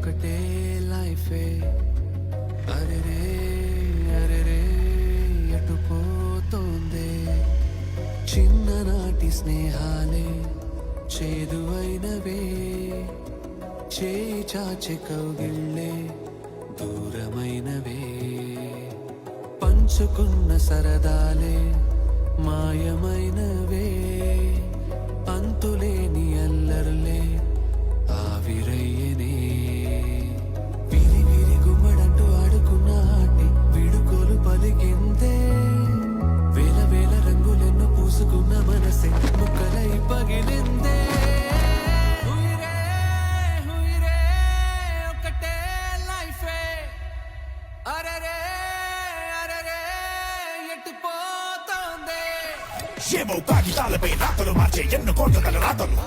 ఒకటే లైఫే అరెరే అరెరే ఎటు పోతోందే చిన్ననాటి స్నేహాలే చేదు అయినవే చేయి చాచె కౌగిళ్ళే దూరమైనవే పంచుకున్న సరదాలే మాయమైనవే అంతులేని అల్లర్లే ఆవిరయ్యనే విరి విరి గుమ్మడంటూ ఆడుకున్న ఆటి విడుకోలు పలికిందే వేల వేల రంగులెన్నో పూసుకున్న మనసే ముక్కలై పగిలిందే హుయిరే హుయిరే ఒకటే లైఫే అరెరే అరెరే ఎటు పోతోందే ఏమో కాగితాలపై రాతలు మార్చే ఎన్నో కోట్ల రాతలు